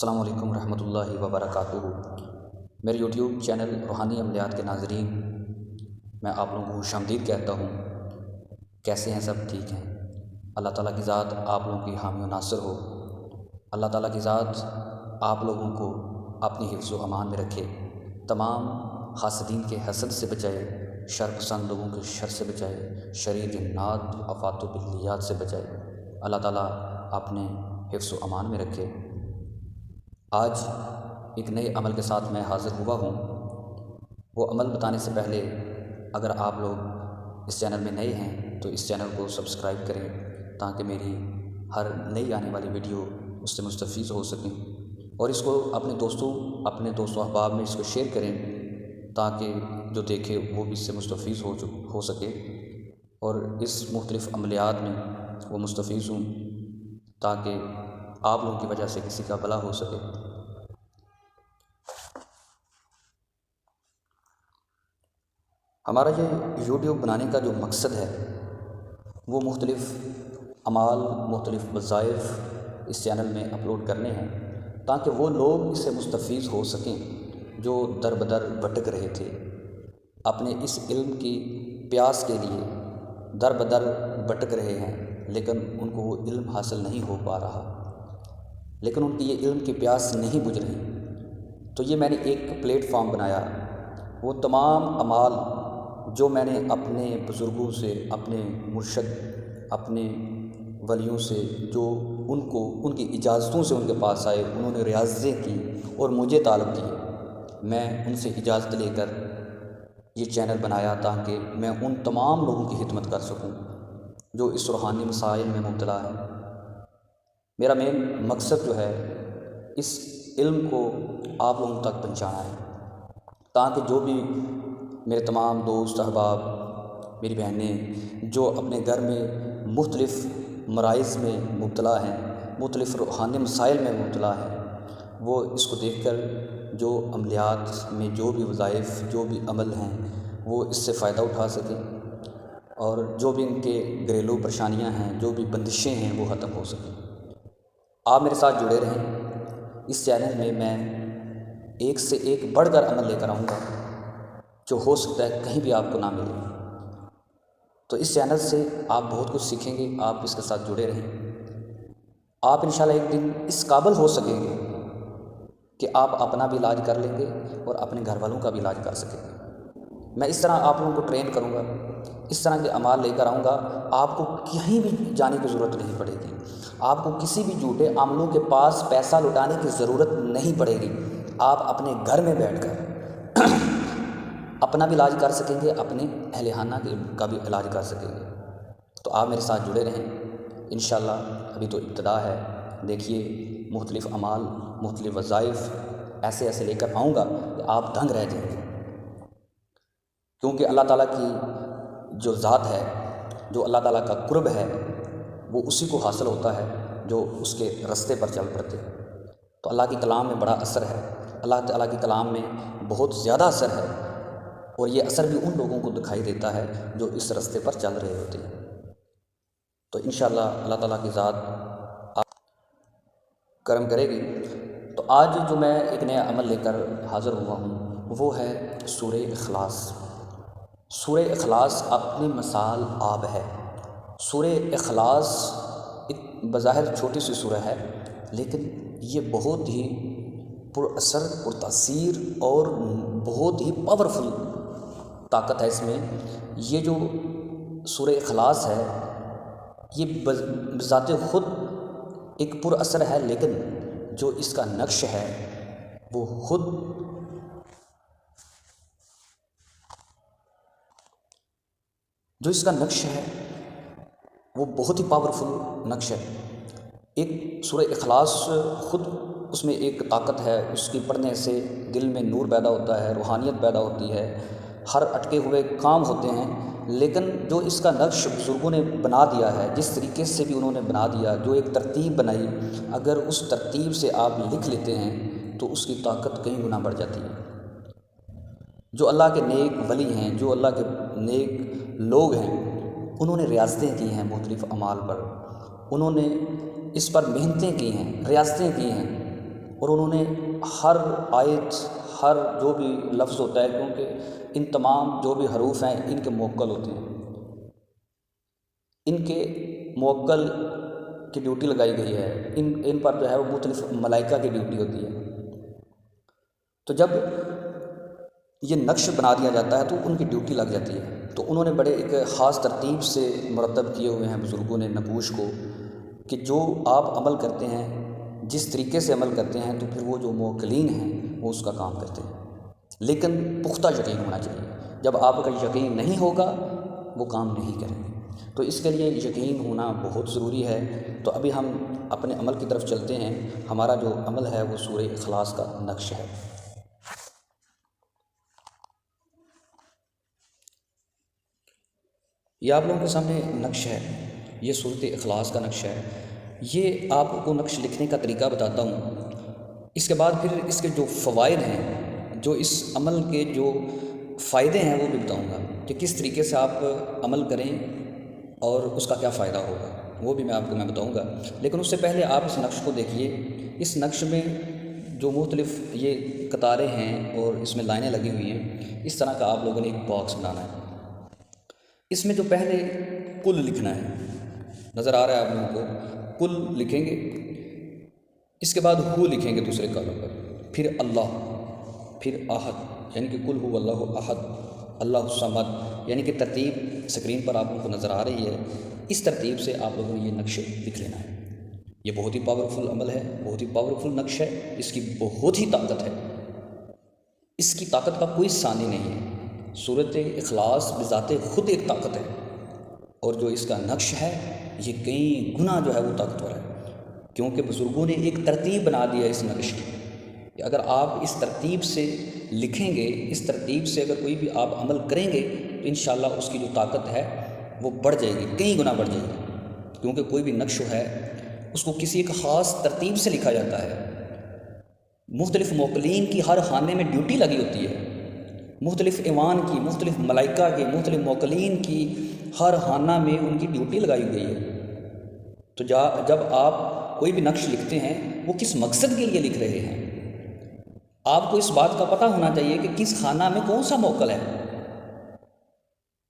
السلام علیکم ورحمۃ اللہ وبرکاتہ۔ میرے یوٹیوب چینل روحانی عملیات کے ناظرین، میں آپ لوگوں کو خوش آمدید کہتا ہوں۔ کیسے ہیں؟ سب ٹھیک ہیں؟ اللہ تعالیٰ کی ذات آپ لوگوں کی حامی و ناصر ہو۔ اللہ تعالیٰ کی ذات آپ لوگوں کو اپنی حفظ و امان میں رکھے، تمام حاسدین کے حسد سے بچائے، شر پسند لوگوں کے شر سے بچائے، شریر جنات آفات و بلیات سے بچائے۔ اللہ تعالیٰ اپنے حفظ و امان میں رکھے۔ آج ایک نئے عمل کے ساتھ میں حاضر ہوا ہوں۔ وہ عمل بتانے سے پہلے اگر آپ لوگ اس چینل میں نئے ہیں تو اس چینل کو سبسکرائب کریں تاکہ میری ہر نئی آنے والی ویڈیو اس سے مستفید ہو سکیں، اور اس کو اپنے دوستوں احباب میں اس کو شیئر کریں تاکہ جو دیکھے وہ بھی اس سے مستفید ہو سکے، اور اس مختلف عملیات میں وہ مستفید ہوں تاکہ آپ لوگوں کی وجہ سے کسی کا بھلا ہو سکے۔ ہمارا یہ یوٹیوب بنانے کا جو مقصد ہے وہ مختلف اعمال، مختلف وظائف اس چینل میں اپلوڈ کرنے ہیں تاکہ وہ لوگ اس سے مستفید ہو سکیں جو در بدر بھٹک رہے تھے، اپنے اس علم کی پیاس کے لیے در بدر بھٹک رہے ہیں، لیکن ان کو وہ علم حاصل نہیں ہو پا رہا، لیکن ان کی یہ علم کی پیاس نہیں بجھ رہی۔ تو یہ میں نے ایک پلیٹ فارم بنایا، وہ تمام اعمال جو میں نے اپنے بزرگوں سے، اپنے مرشد، اپنے ولیوں سے، جو ان کی اجازتوں سے ان کے پاس آئے، انہوں نے ریاضتیں کی اور مجھے طالب دیے، میں ان سے اجازت لے کر یہ چینل بنایا تاکہ میں ان تمام لوگوں کی خدمت کر سکوں جو اس روحانی مسائل میں مبتلا ہیں۔ میرا مین مقصد جو ہے اس علم کو آپ لوگوں تک پہنچانا ہے تاکہ جو بھی میرے تمام دوست احباب، میری بہنیں جو اپنے گھر میں مختلف مرائض میں مبتلا ہیں، مختلف روحانی مسائل میں مبتلا ہیں، وہ اس کو دیکھ کر جو عملیات میں جو بھی وظائف، جو بھی عمل ہیں، وہ اس سے فائدہ اٹھا سکیں، اور جو بھی ان کے گھریلو پریشانیاں ہیں، جو بھی بندشیں ہیں، وہ ختم ہو سکیں۔ آپ میرے ساتھ جڑے رہیں۔ اس چینل میں میں ایک سے ایک بڑھ کر عمل لے کر آؤں گا جو ہو سکتا ہے کہیں بھی آپ کو نہ ملے۔ تو اس چینل سے آپ بہت کچھ سیکھیں گے، آپ اس کے ساتھ جڑے رہیں۔ آپ انشاءاللہ ایک دن اس قابل ہو سکیں گے کہ آپ اپنا بھی علاج کر لیں گے اور اپنے گھر والوں کا بھی علاج کر سکیں گے۔ میں اس طرح آپ لوگوں کو ٹرین کروں گا، اس طرح کے اعمال لے کر آؤں گا، آپ کو کہیں بھی جانے کی ضرورت نہیں پڑے گی، آپ کو کسی بھی جھوٹے عاملوں کے پاس پیسہ لٹانے کی ضرورت نہیں پڑے گی۔ آپ اپنے گھر میں بیٹھ کر اپنا بھی علاج کر سکیں گے، اپنے اہل خانہ کا بھی علاج کر سکیں گے۔ تو آپ میرے ساتھ جڑے رہیں انشاءاللہ۔ ابھی تو ابتدا ہے، دیکھیے مختلف اعمال، مختلف وظائف ایسے لے کر آؤں گا کہ آپ دنگ رہ جائیں گے، کیونکہ اللہ تعالیٰ کی جو ذات ہے، جو اللہ تعالیٰ کا قرب ہے، وہ اسی کو حاصل ہوتا ہے جو اس کے رستے پر چل پڑتے۔ تو اللہ کے کلام میں بڑا اثر ہے، اللہ تعالیٰ کے کلام میں بہت زیادہ اثر ہے، اور یہ اثر بھی ان لوگوں کو دکھائی دیتا ہے جو اس رستے پر چل رہے ہوتے ہیں۔ تو انشاءاللہ اللہ تعالیٰ کی ذات آپ کرم کرے گی۔ تو آج جو میں ایک نیا عمل لے کر حاضر ہوا ہوں وہ ہے سورہ اخلاص۔ سورہ اخلاص اپنی مثال آب ہے۔ سورہ اخلاص ایک بظاہر چھوٹی سی سورہ ہے، لیکن یہ بہت ہی پر اثر، پر تاثیر اور بہت ہی پاورفل طاقت ہے اس میں۔ یہ جو سورہ اخلاص ہے یہ بذات خود ایک پر اثر ہے، لیکن جو اس کا نقش ہے وہ خود وہ بہت ہی پاورفل نقش ہے۔ ایک سورہ اخلاص خود اس میں ایک طاقت ہے، اس کی پڑھنے سے دل میں نور پیدا ہوتا ہے، روحانیت پیدا ہوتی ہے، ہر اٹکے ہوئے کام ہوتے ہیں۔ لیکن جو اس کا نقش بزرگوں نے بنا دیا ہے، جس طریقے سے بھی انہوں نے بنا دیا، جو ایک ترتیب بنائی، اگر اس ترتیب سے آپ لکھ لیتے ہیں تو اس کی طاقت کئی گنا بڑھ جاتی ہے۔ جو اللہ کے نیک ولی ہیں، جو اللہ کے نیک لوگ ہیں، انہوں نے ریاضتیں کی ہیں مختلف اعمال پر، انہوں نے اس پر محنتیں کی ہیں، ریاضتیں کی ہیں، اور انہوں نے ہر آیت، ہر جو بھی لفظ ہوتا ہے، کیونکہ ان تمام جو بھی حروف ہیں ان کے موکل ہوتے ہیں، ان کے موکل کی ڈیوٹی لگائی گئی ہے، ان پر جو ہے وہ مختلف ملائکہ کی ڈیوٹی ہوتی ہے۔ تو جب یہ نقش بنا دیا جاتا ہے تو ان کی ڈیوٹی لگ جاتی ہے۔ تو انہوں نے بڑے ایک خاص ترتیب سے مرتب کیے ہوئے ہیں بزرگوں نے نقوش کو، کہ جو آپ عمل کرتے ہیں، جس طریقے سے عمل کرتے ہیں، تو پھر وہ جو موکلین ہیں وہ اس کا کام کرتے ہیں، لیکن پختہ یقین ہونا چاہیے۔ جب آپ کا یقین نہیں ہوگا وہ کام نہیں کریں گے، تو اس کے لیے یقین ہونا بہت ضروری ہے۔ تو ابھی ہم اپنے عمل کی طرف چلتے ہیں۔ ہمارا جو عمل ہے وہ سورہ اخلاص کا نقش ہے۔ یہ آپ لوگوں کے سامنے نقش ہے، یہ سورۃ اخلاص کا نقش ہے۔ یہ آپ کو نقش لکھنے کا طریقہ بتاتا ہوں، اس کے بعد پھر اس کے جو فوائد ہیں، جو اس عمل کے جو فائدے ہیں وہ بھی بتاؤں گا کہ کس طریقے سے آپ عمل کریں اور اس کا کیا فائدہ ہوگا، وہ بھی میں بتاؤں گا۔ لیکن اس سے پہلے آپ اس نقش کو دیکھیے۔ اس نقش میں جو مختلف یہ قطاریں ہیں اور اس میں لائنیں لگی ہوئی ہیں، اس طرح کا آپ لوگوں نے ایک باکس بنانا ہے۔ اس میں جو پہلے کل لکھنا ہے، نظر آ رہا ہے آپ لوگوں کو، کل لکھیں گے، اس کے بعد ہو لکھیں گے دوسرے کالم پر، پھر اللہ، پھر احد، یعنی کہ کل ہو اللہ احد، اللہ الصمد، یعنی کہ ترتیب سکرین پر آپ لوگوں کو نظر آ رہی ہے۔ اس ترتیب سے آپ لوگوں نے یہ نقش لکھ لینا ہے۔ یہ بہت ہی پاورفل عمل ہے، بہت ہی پاورفل نقش ہے، اس کی بہت ہی طاقت ہے، اس کی طاقت کا کوئی ثانی نہیں ہے۔ سورۃ اخلاص بذات خود ایک طاقت ہے، اور جو اس کا نقش ہے یہ کئی گنا جو ہے وہ طاقتور ہے، کیونکہ بزرگوں نے ایک ترتیب بنا دیا اس نقش کی، کہ اگر آپ اس ترتیب سے لکھیں گے، اس ترتیب سے اگر کوئی بھی آپ عمل کریں گے تو انشاءاللہ اس کی جو طاقت ہے وہ بڑھ جائے گی، کئی گنا بڑھ جائے گی، کیونکہ کوئی بھی نقش ہے اس کو کسی ایک خاص ترتیب سے لکھا جاتا ہے۔ مختلف موکلین کی ہر خانے میں ڈیوٹی لگی ہوتی ہے، مختلف ایوان کی، مختلف ملائکہ کی، مختلف موکلین کی ہر خانہ میں ان کی ڈیوٹی لگائی گئی ہے۔ تو جب آپ کوئی بھی نقش لکھتے ہیں وہ کس مقصد کے لیے لکھ رہے ہیں، آپ کو اس بات کا پتہ ہونا چاہیے کہ کس خانہ میں کون سا موکل ہے۔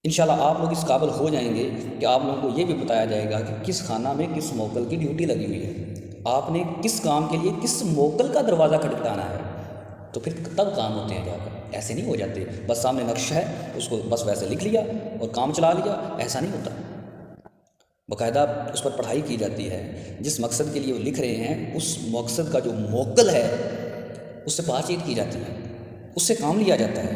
انشاءاللہ آپ لوگ اس قابل ہو جائیں گے کہ آپ لوگوں کو یہ بھی بتایا جائے گا کہ کس خانہ میں کس موکل کی ڈیوٹی لگی ہوئی ہے، آپ نے کس کام کے لیے کس موکل کا دروازہ کھٹکھٹانا ہے، تو پھر تب کام ہوتے ہیں جا کر۔ ایسے نہیں ہو جاتے بس سامنے نقش ہے اس کو بس ویسے لکھ لیا اور کام چلا لیا، ایسا نہیں ہوتا۔ باقاعدہ اس پر پڑھائی کی جاتی ہے، جس مقصد کے لیے وہ لکھ رہے ہیں اس مقصد کا جو موکل ہے اس سے بات چیت کی جاتی ہے، اس سے کام لیا جاتا ہے۔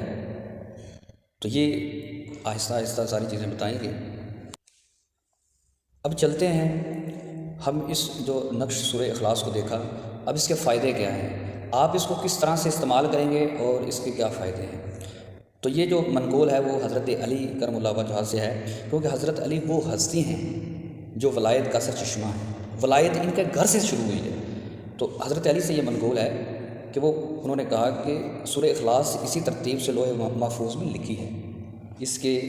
تو یہ آہستہ آہستہ ساری چیزیں بتائیں گے۔ اب چلتے ہیں، ہم اس جو نقش سورہ اخلاص کو دیکھا، اب اس کے فائدے کیا ہیں، آپ اس کو کس طرح سے استعمال کریں گے اور اس کے کیا فائدے ہیں۔ تو یہ جو منقول ہے وہ حضرت علی کرم اللہ وجہہ سے ہے، کیونکہ حضرت علی وہ ہستی ہیں جو ولایت کا سر چشمہ ہے، ولایت ان کے گھر سے شروع ہوئی ہے۔ تو حضرت علی سے یہ منقول ہے کہ انہوں نے کہا کہ سورہ اخلاص اسی ترتیب سے لوح محفوظ میں لکھی ہے۔ اس کے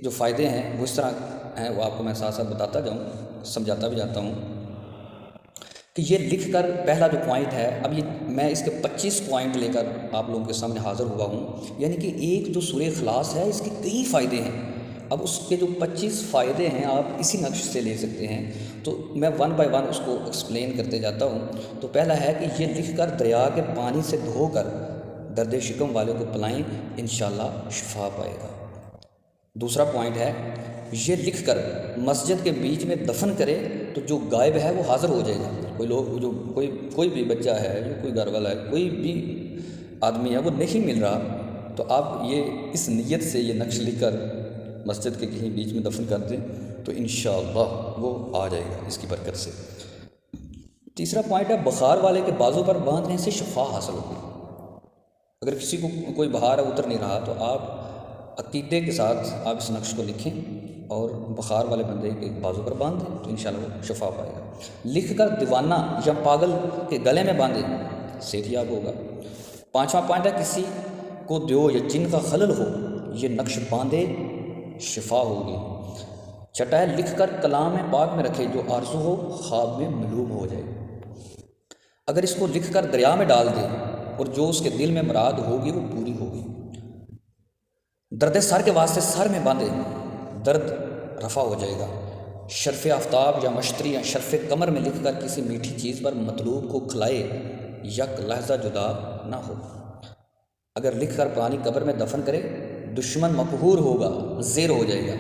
جو فائدے ہیں وہ اس طرح ہیں، وہ آپ کو میں ساتھ ساتھ بتاتا جاؤں، سمجھاتا بھی جاتا ہوں کہ یہ لکھ کر پہلا جو پوائنٹ ہے، اب یہ میں اس کے 25 پوائنٹ لے کر آپ لوگوں کے سامنے حاضر ہوا ہوں، یعنی کہ ایک جو سورہ اخلاص ہے اس کے کئی فائدے ہیں۔ اب اس کے جو 25 فائدے ہیں آپ اسی نقش سے لے سکتے ہیں، تو میں 1 بائی 1 اس کو ایکسپلین کرتے جاتا ہوں۔ تو پہلا ہے کہ یہ لکھ کر دریا کے پانی سے دھو کر درد شکم والے کو پلائیں، انشاءاللہ شفا پائے گا۔ دوسرا پوائنٹ ہے، یہ لکھ کر مسجد کے بیچ میں دفن کرے تو جو غائب ہے وہ حاضر ہو جائے گا۔ کوئی بھی بچہ ہے، جو کوئی گھر والا ہے، کوئی بھی آدمی ہے وہ نہیں مل رہا، تو آپ یہ اس نیت سے یہ نقش لکھ کر مسجد کے کہیں بیچ میں دفن کر دیں تو انشاءاللہ وہ آ جائے گا اس کی برکت سے۔ تیسرا پوائنٹ ہے، بخار والے کے بازو پر باندھنے سے شفا حاصل ہوگی۔ اگر کسی کو کوئی بخار اتر نہیں رہا تو آپ عقیدے کے ساتھ آپ اس نقش کو لکھیں اور بخار والے بندے کے بازو پر باندھ دیں تو انشاءاللہ وہ شفا پائے گا۔ لکھ کر دیوانہ یا پاگل کے گلے میں باندھیں، صحت یاب ہوگا۔ 5واں پوائنٹ ہے، کسی کو دیو یا جن کا خلل ہو یہ نقش باندھے، شفا ہوگی۔ چھٹا ہے، لکھ کر کلام پاک میں رکھے، جو آرزو ہو خواب میں معلوم ہو جائے۔ اگر اس کو لکھ کر دریا میں ڈال دے اور جو اس کے دل میں مراد ہوگی وہ پوری ہوگی۔ درد سر کے واسطے سر میں باندھے، درد رفع ہو جائے گا۔ شرف آفتاب یا مشتری یا شرف کمر میں لکھ کر کسی میٹھی چیز پر مطلوب کو کھلائے، یک لحظہ جدا نہ ہو۔ اگر لکھ کر پرانی قبر میں دفن کرے، دشمن مقہور ہوگا، زیر ہو جائے گا۔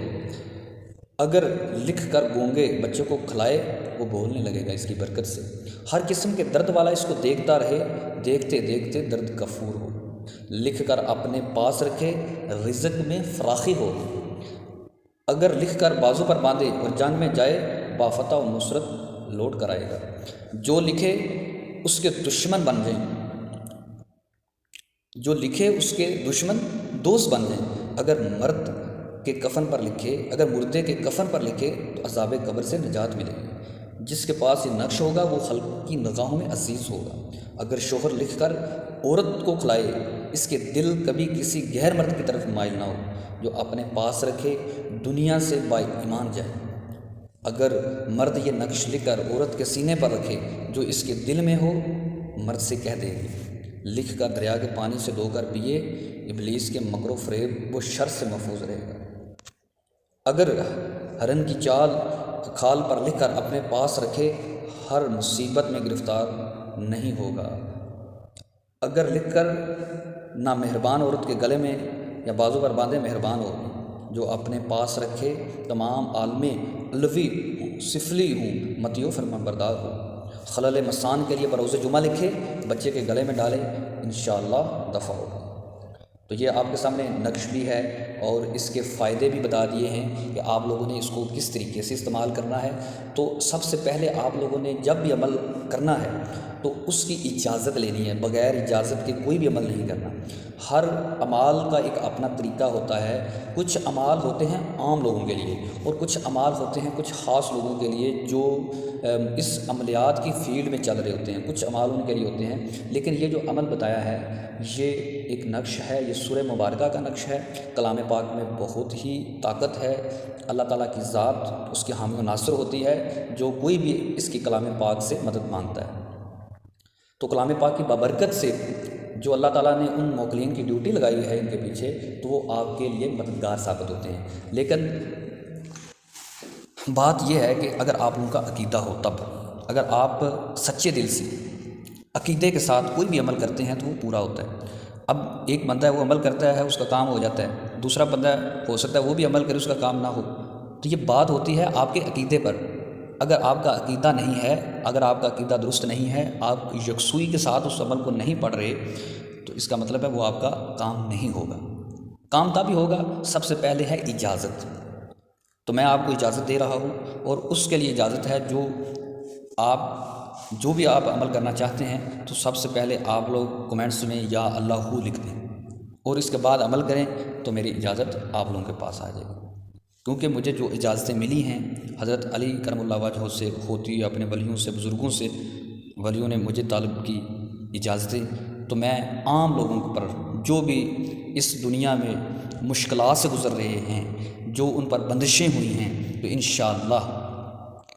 اگر لکھ کر گونگے بچے کو کھلائے، وہ بولنے لگے گا اس کی برکت سے۔ ہر قسم کے درد والا اس کو دیکھتا رہے، دیکھتے دیکھتے درد کفور ہو۔ لکھ کر اپنے پاس رکھے، رزق میں فراخی ہو۔ اگر لکھ کر بازو پر باندھے اور جنگ میں جائے، بافتح و نصرت لوٹ کر آئے گا۔ جو لکھے اس کے دشمن بن جائیں، جو لکھے اس کے دشمن دوست بن جائیں۔ اگر مرد کے کفن پر لکھے، اگر مردے کے کفن پر لکھے تو عذاب قبر سے نجات ملے گی۔ جس کے پاس یہ نقش ہوگا وہ خلق کی نگاہوں میں عزیز ہوگا۔ اگر شوہر لکھ کر عورت کو کھلائے، اس کے دل کبھی کسی غیر مرد کی طرف مائل نہ ہو، جو اپنے پاس رکھے دنیا سے با ایمان جائے۔ اگر مرد یہ نقش لکھ کر عورت کے سینے پر رکھے، جو اس کے دل میں ہو، مرد سے کہہ دے گی، لکھ کر دریا کے پانی سے دھو کر پیے، ابلیس کے مکر و فریب و شر سے محفوظ رہے گا۔ اگر ہرن کی چال کھال پر لکھ کر اپنے پاس رکھے، ہر مصیبت میں گرفتار نہیں ہوگا۔ اگر لکھ کر نہ مہربان عورت کے گلے میں یا بازو پر باندھے، مہربان ہو، جو اپنے پاس رکھے تمام عالم علوی ہوں، سفلی ہوں، مطیع و فرمان بردار ہو۔ خلل مسان کے لیے بروز جمعہ لکھے، بچے کے گلے میں ڈالے، انشاءاللہ دفع ہوگا۔ تو یہ آپ کے سامنے نقش بھی ہے اور اس کے فائدے بھی بتا دیے ہیں کہ آپ لوگوں نے اس کو کس طریقے سے استعمال کرنا ہے۔ تو سب سے پہلے آپ لوگوں نے جب بھی عمل کرنا ہے تو اس کی اجازت لینی ہے، بغیر اجازت کے کوئی بھی عمل نہیں کرنا۔ ہر عمال کا ایک اپنا طریقہ ہوتا ہے۔ کچھ عمال ہوتے ہیں عام لوگوں کے لیے اور کچھ عمال ہوتے ہیں کچھ خاص لوگوں کے لیے جو اس عملیات کی فیلڈ میں چل رہے ہوتے ہیں، کچھ عمال ان کے لیے ہوتے ہیں۔ لیکن یہ جو عمل بتایا ہے یہ ایک نقش ہے، یہ سورہ مبارکہ کا نقش ہے۔ کلام پاک میں بہت ہی طاقت ہے، اللہ تعالیٰ کی ذات اس کے حامی و ناصر ہوتی ہے، جو کوئی بھی اس کی کلام پاک سے مدد مانگتا ہے۔ تو کلام پاک کی بابرکت سے جو اللہ تعالیٰ نے ان موکلین کی ڈیوٹی لگائی ہے ان کے پیچھے، تو وہ آپ کے لیے مددگار ثابت ہوتے ہیں۔ لیکن بات یہ ہے کہ اگر آپ لوگوں کا عقیدہ ہو، تب اگر آپ سچے دل سے عقیدے کے ساتھ کوئی بھی عمل کرتے ہیں تو وہ پورا ہوتا ہے۔ اب ایک بندہ ہے وہ عمل کرتا ہے، اس کا کام ہو جاتا ہے، دوسرا بندہ ہو سکتا ہے وہ بھی عمل کرے، اس کا کام نہ ہو۔ تو یہ بات ہوتی ہے آپ کے عقیدے پر۔ اگر آپ کا عقیدہ نہیں ہے، اگر آپ کا عقیدہ درست نہیں ہے، آپ یکسوئی کے ساتھ اس عمل کو نہیں پڑھ رہے، تو اس کا مطلب ہے وہ آپ کا کام نہیں ہوگا۔ کام تبھی ہوگا، سب سے پہلے ہے اجازت۔ تو میں آپ کو اجازت دے رہا ہوں اور اس کے لیے اجازت ہے جو بھی آپ عمل کرنا چاہتے ہیں، تو سب سے پہلے آپ لوگ کمنٹس میں یا اللہ لکھ دیں اور اس کے بعد عمل کریں، تو میری اجازت آپ لوگوں کے پاس آ جائے گی۔ کیونکہ مجھے جو اجازتیں ملی ہیں حضرت علی کرم اللہ وجہہ سے ہوتی ہے، اپنے ولیوں سے، بزرگوں سے، ولیوں نے مجھے طالب کی اجازتیں، تو میں عام لوگوں پر جو بھی اس دنیا میں مشکلات سے گزر رہے ہیں، جو ان پر بندشیں ہوئی ہیں، تو انشاءاللہ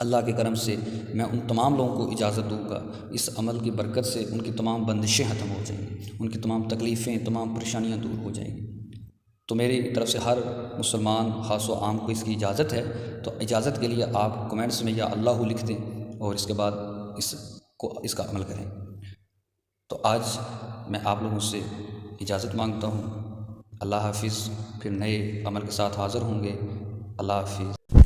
اللہ کے کرم سے میں ان تمام لوگوں کو اجازت دوں گا، اس عمل کی برکت سے ان کی تمام بندشیں ختم ہو جائیں گی، ان کی تمام تکلیفیں، تمام پریشانیاں دور ہو جائیں گی۔ تو میری طرف سے ہر مسلمان خاص و عام کو اس کی اجازت ہے، تو اجازت کے لیے آپ کمنٹس میں یا اللہ لکھ دیں اور اس کے بعد اس کا عمل کریں۔ تو آج میں آپ لوگوں سے اجازت مانگتا ہوں۔ اللہ حافظ، پھر نئے عمل کے ساتھ حاضر ہوں گے۔ اللہ حافظ۔